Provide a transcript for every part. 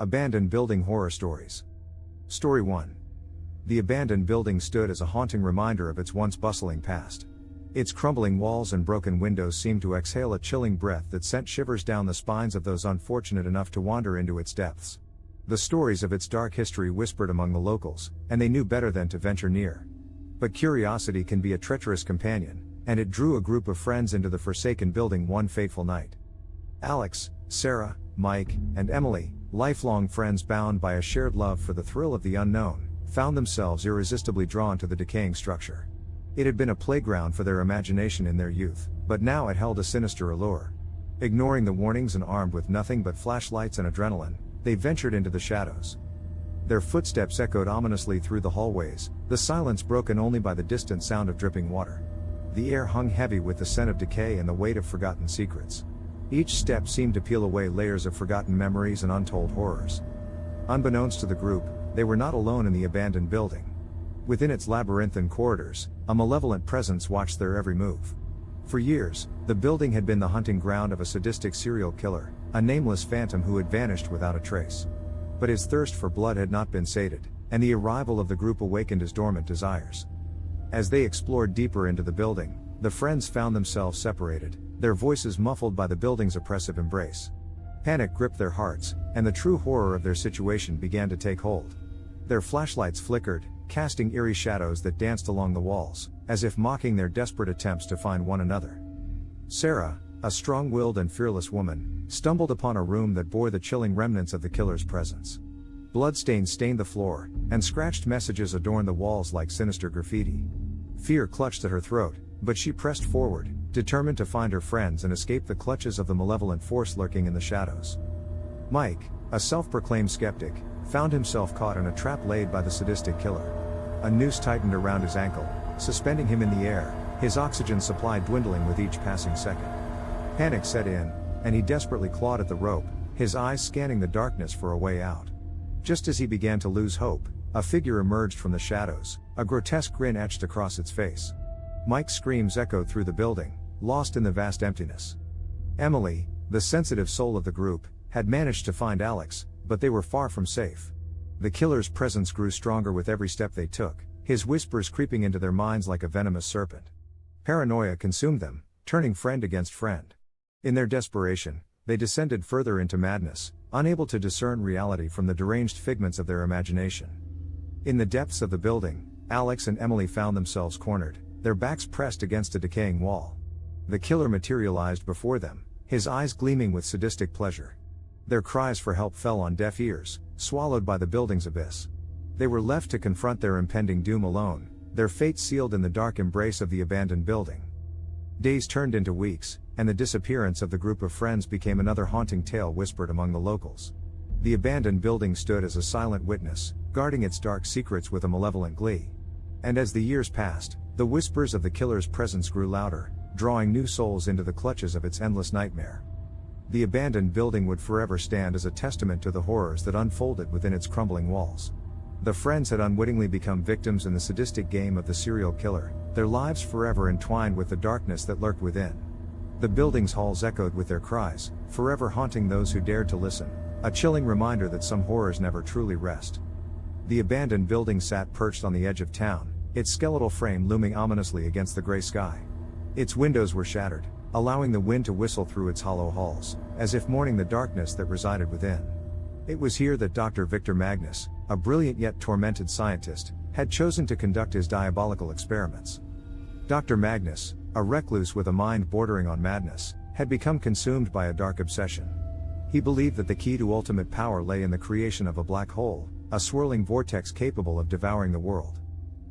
Abandoned Building Horror Stories. Story 1. The abandoned building stood as a haunting reminder of its once bustling past. Its crumbling walls and broken windows seemed to exhale a chilling breath that sent shivers down the spines of those unfortunate enough to wander into its depths. The stories of its dark history whispered among the locals, and they knew better than to venture near. But curiosity can be a treacherous companion, and it drew a group of friends into the forsaken building one fateful night. Alex, Sarah, Mike, and Emily, lifelong friends bound by a shared love for the thrill of the unknown, found themselves irresistibly drawn to the decaying structure. It had been a playground for their imagination in their youth, but now it held a sinister allure. Ignoring the warnings and armed with nothing but flashlights and adrenaline, they ventured into the shadows. Their footsteps echoed ominously through the hallways, the silence broken only by the distant sound of dripping water. The air hung heavy with the scent of decay and the weight of forgotten secrets. Each step seemed to peel away layers of forgotten memories and untold horrors. Unbeknownst to the group, they were not alone in the abandoned building. Within its labyrinthine corridors, a malevolent presence watched their every move. For years, the building had been the hunting ground of a sadistic serial killer, a nameless phantom who had vanished without a trace. But his thirst for blood had not been sated, and the arrival of the group awakened his dormant desires. As they explored deeper into the building, the friends found themselves separated, their voices muffled by the building's oppressive embrace. Panic gripped their hearts, and the true horror of their situation began to take hold. Their flashlights flickered, casting eerie shadows that danced along the walls, as if mocking their desperate attempts to find one another. Sarah, a strong-willed and fearless woman, stumbled upon a room that bore the chilling remnants of the killer's presence. Bloodstains stained the floor, and scratched messages adorned the walls like sinister graffiti. Fear clutched at her throat, but she pressed forward, determined to find her friends and escape the clutches of the malevolent force lurking in the shadows. Mike, a self-proclaimed skeptic, found himself caught in a trap laid by the sadistic killer. A noose tightened around his ankle, suspending him in the air, his oxygen supply dwindling with each passing second. Panic set in, and he desperately clawed at the rope, his eyes scanning the darkness for a way out. Just as he began to lose hope, a figure emerged from the shadows, a grotesque grin etched across its face. Mike's screams echoed through the building, lost in the vast emptiness. Emily, the sensitive soul of the group, had managed to find Alex, but they were far from safe. The killer's presence grew stronger with every step they took, his whispers creeping into their minds like a venomous serpent. Paranoia consumed them, turning friend against friend. In their desperation, they descended further into madness, unable to discern reality from the deranged figments of their imagination. In the depths of the building, Alex and Emily found themselves cornered, their backs pressed against a decaying wall. The killer materialized before them, his eyes gleaming with sadistic pleasure. Their cries for help fell on deaf ears, swallowed by the building's abyss. They were left to confront their impending doom alone, their fate sealed in the dark embrace of the abandoned building. Days turned into weeks, and the disappearance of the group of friends became another haunting tale whispered among the locals. The abandoned building stood as a silent witness, guarding its dark secrets with a malevolent glee. And as the years passed, the whispers of the killer's presence grew louder, drawing new souls into the clutches of its endless nightmare. The abandoned building would forever stand as a testament to the horrors that unfolded within its crumbling walls. The friends had unwittingly become victims in the sadistic game of the serial killer, their lives forever entwined with the darkness that lurked within. The building's halls echoed with their cries, forever haunting those who dared to listen, a chilling reminder that some horrors never truly rest. The abandoned building sat perched on the edge of town, its skeletal frame looming ominously against the gray sky. Its windows were shattered, allowing the wind to whistle through its hollow halls, as if mourning the darkness that resided within. It was here that Dr. Victor Magnus, a brilliant yet tormented scientist, had chosen to conduct his diabolical experiments. Dr. Magnus, a recluse with a mind bordering on madness, had become consumed by a dark obsession. He believed that the key to ultimate power lay in the creation of a black hole, a swirling vortex capable of devouring the world.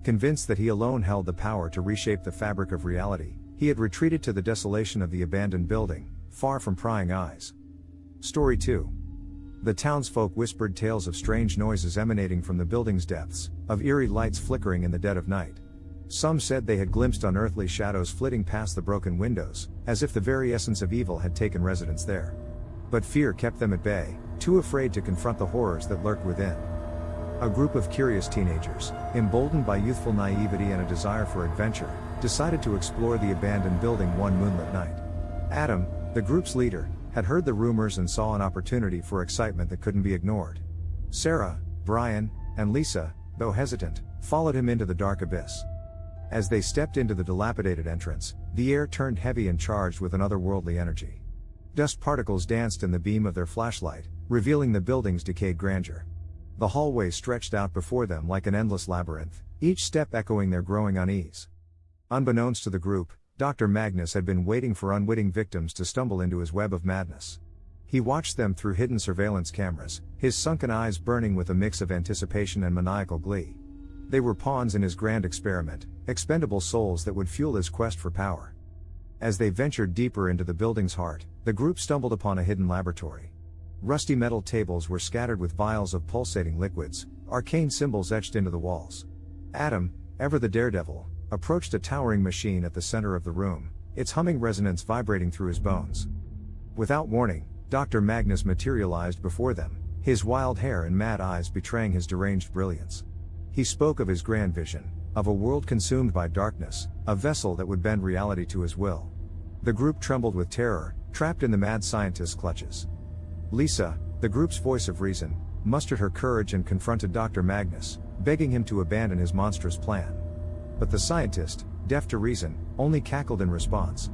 Convinced that he alone held the power to reshape the fabric of reality, he had retreated to the desolation of the abandoned building, far from prying eyes. Story 2. The townsfolk whispered tales of strange noises emanating from the building's depths, of eerie lights flickering in the dead of night. Some said they had glimpsed unearthly shadows flitting past the broken windows, as if the very essence of evil had taken residence there. But fear kept them at bay, too afraid to confront the horrors that lurked within. A group of curious teenagers, emboldened by youthful naivety and a desire for adventure, decided to explore the abandoned building one moonlit night. Adam, the group's leader, had heard the rumors and saw an opportunity for excitement that couldn't be ignored. Sarah, Brian, and Lisa, though hesitant, followed him into the dark abyss. As they stepped into the dilapidated entrance, the air turned heavy and charged with an otherworldly energy. Dust particles danced in the beam of their flashlight, revealing the building's decayed grandeur. The hallway stretched out before them like an endless labyrinth, each step echoing their growing unease. Unbeknownst to the group, Dr. Magnus had been waiting for unwitting victims to stumble into his web of madness. He watched them through hidden surveillance cameras, his sunken eyes burning with a mix of anticipation and maniacal glee. They were pawns in his grand experiment, expendable souls that would fuel his quest for power. As they ventured deeper into the building's heart, the group stumbled upon a hidden laboratory. Rusty metal tables were scattered with vials of pulsating liquids, arcane symbols etched into the walls. Adam, ever the daredevil, approached a towering machine at the center of the room, its humming resonance vibrating through his bones. Without warning, Dr. Magnus materialized before them, his wild hair and mad eyes betraying his deranged brilliance. He spoke of his grand vision, of a world consumed by darkness, a vessel that would bend reality to his will. The group trembled with terror, trapped in the mad scientist's clutches. Lisa, the group's voice of reason, mustered her courage and confronted Dr. Magnus, begging him to abandon his monstrous plan. But the scientist, deaf to reason, only cackled in response.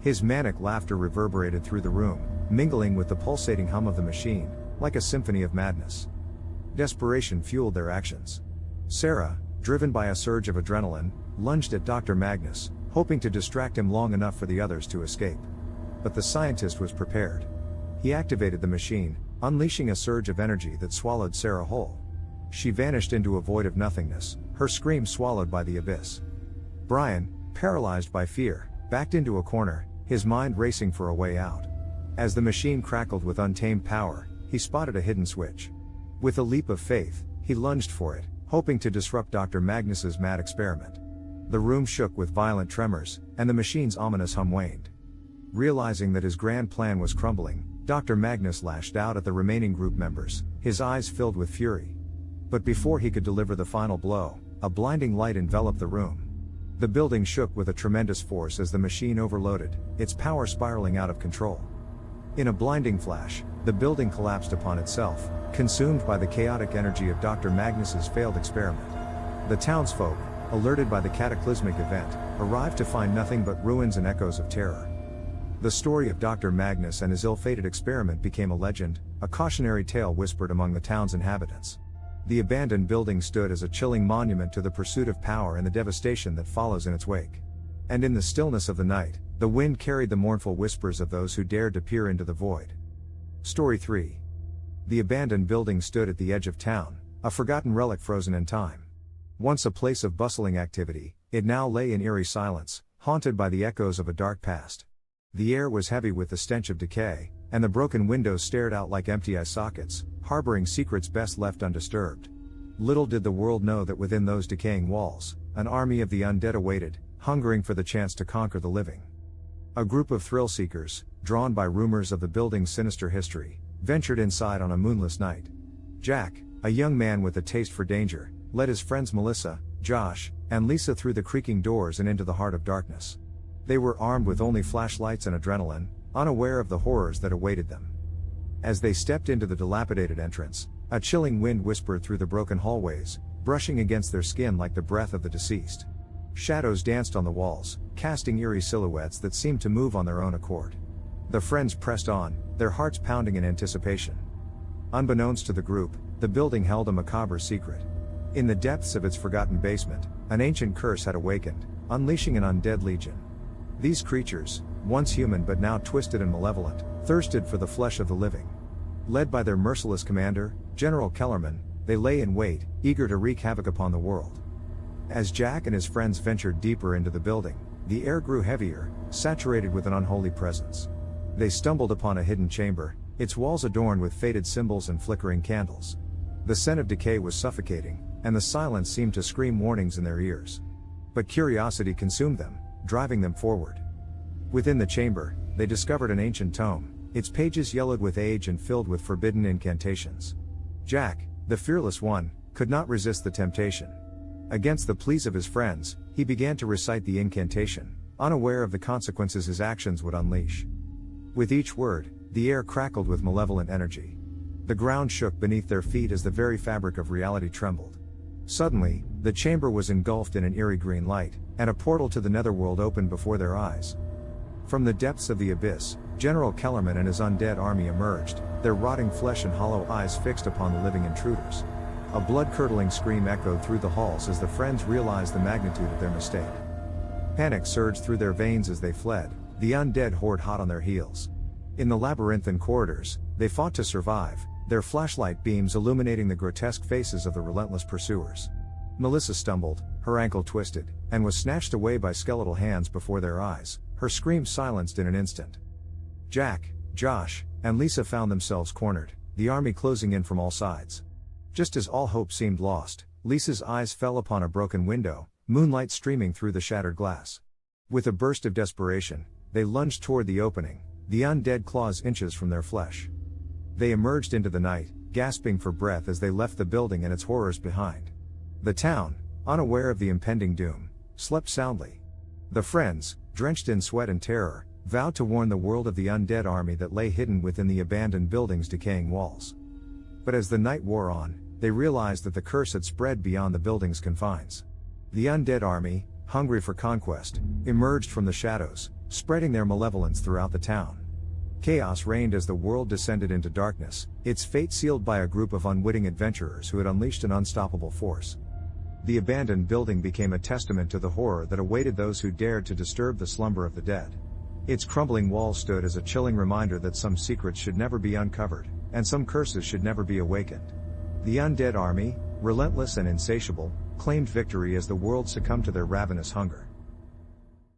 His manic laughter reverberated through the room, mingling with the pulsating hum of the machine, like a symphony of madness. Desperation fueled their actions. Sarah, driven by a surge of adrenaline, lunged at Dr. Magnus, hoping to distract him long enough for the others to escape. But the scientist was prepared. He activated the machine, unleashing a surge of energy that swallowed Sarah whole. She vanished into a void of nothingness, her scream swallowed by the abyss. Brian, paralyzed by fear, backed into a corner, his mind racing for a way out. As the machine crackled with untamed power, he spotted a hidden switch. With a leap of faith, he lunged for it, hoping to disrupt Dr. Magnus's mad experiment. The room shook with violent tremors, and the machine's ominous hum waned. Realizing that his grand plan was crumbling, Dr. Magnus lashed out at the remaining group members, his eyes filled with fury. But before he could deliver the final blow, a blinding light enveloped the room. The building shook with a tremendous force as the machine overloaded, its power spiraling out of control. In a blinding flash, the building collapsed upon itself, consumed by the chaotic energy of Dr. Magnus's failed experiment. The townsfolk, alerted by the cataclysmic event, arrived to find nothing but ruins and echoes of terror. The story of Dr. Magnus and his ill-fated experiment became a legend, a cautionary tale whispered among the town's inhabitants. The abandoned building stood as a chilling monument to the pursuit of power and the devastation that follows in its wake. And in the stillness of the night, the wind carried the mournful whispers of those who dared to peer into the void. Story 3. The abandoned building stood at the edge of town, a forgotten relic frozen in time. Once a place of bustling activity, it now lay in eerie silence, haunted by the echoes of a dark past. The air was heavy with the stench of decay, and the broken windows stared out like empty eye sockets, harboring secrets best left undisturbed. Little did the world know that within those decaying walls, an army of the undead awaited, hungering for the chance to conquer the living. A group of thrill-seekers, drawn by rumors of the building's sinister history, ventured inside on a moonless night. Jack, a young man with a taste for danger, led his friends Melissa, Josh, and Lisa through the creaking doors and into the heart of darkness. They were armed with only flashlights and adrenaline, unaware of the horrors that awaited them. As they stepped into the dilapidated entrance, a chilling wind whispered through the broken hallways, brushing against their skin like the breath of the deceased. Shadows danced on the walls, casting eerie silhouettes that seemed to move on their own accord. The friends pressed on, their hearts pounding in anticipation. Unbeknownst to the group, the building held a macabre secret. In the depths of its forgotten basement, an ancient curse had awakened, unleashing an undead legion. These creatures, once human but now twisted and malevolent, thirsted for the flesh of the living. Led by their merciless commander, General Kellerman, they lay in wait, eager to wreak havoc upon the world. As Jack and his friends ventured deeper into the building, the air grew heavier, saturated with an unholy presence. They stumbled upon a hidden chamber, its walls adorned with faded symbols and flickering candles. The scent of decay was suffocating, and the silence seemed to scream warnings in their ears. But curiosity consumed them, driving them forward. Within the chamber, they discovered an ancient tome, its pages yellowed with age and filled with forbidden incantations. Jack, the fearless one, could not resist the temptation. Against the pleas of his friends, he began to recite the incantation, unaware of the consequences his actions would unleash. With each word, The air crackled with malevolent energy. The ground shook beneath their feet as the very fabric of reality trembled. Suddenly, the chamber was engulfed in an eerie green light, and a portal to the netherworld opened before their eyes. From the depths of the abyss, General Kellerman and his undead army emerged, their rotting flesh and hollow eyes fixed upon the living intruders. A blood-curdling scream echoed through the halls as the friends realized the magnitude of their mistake. Panic surged through their veins as they fled, the undead horde hot on their heels. In the labyrinthine corridors, they fought to survive, their flashlight beams illuminating the grotesque faces of the relentless pursuers. Melissa stumbled, her ankle twisted, and was snatched away by skeletal hands before their eyes, her screams silenced in an instant. Jack, Josh, and Lisa found themselves cornered, the army closing in from all sides. Just as all hope seemed lost, Lisa's eyes fell upon a broken window, moonlight streaming through the shattered glass. With a burst of desperation, they lunged toward the opening, the undead claws inches from their flesh. They emerged into the night, gasping for breath as they left the building and its horrors behind. The town, unaware of the impending doom, slept soundly. The friends, drenched in sweat and terror, vowed to warn the world of the undead army that lay hidden within the abandoned building's decaying walls. But as the night wore on, they realized that the curse had spread beyond the building's confines. The undead army, hungry for conquest, emerged from the shadows, spreading their malevolence throughout the town. Chaos reigned as the world descended into darkness, its fate sealed by a group of unwitting adventurers who had unleashed an unstoppable force. The abandoned building became a testament to the horror that awaited those who dared to disturb the slumber of the dead. Its crumbling walls stood as a chilling reminder that some secrets should never be uncovered, and some curses should never be awakened. The undead army, relentless and insatiable, claimed victory as the world succumbed to their ravenous hunger.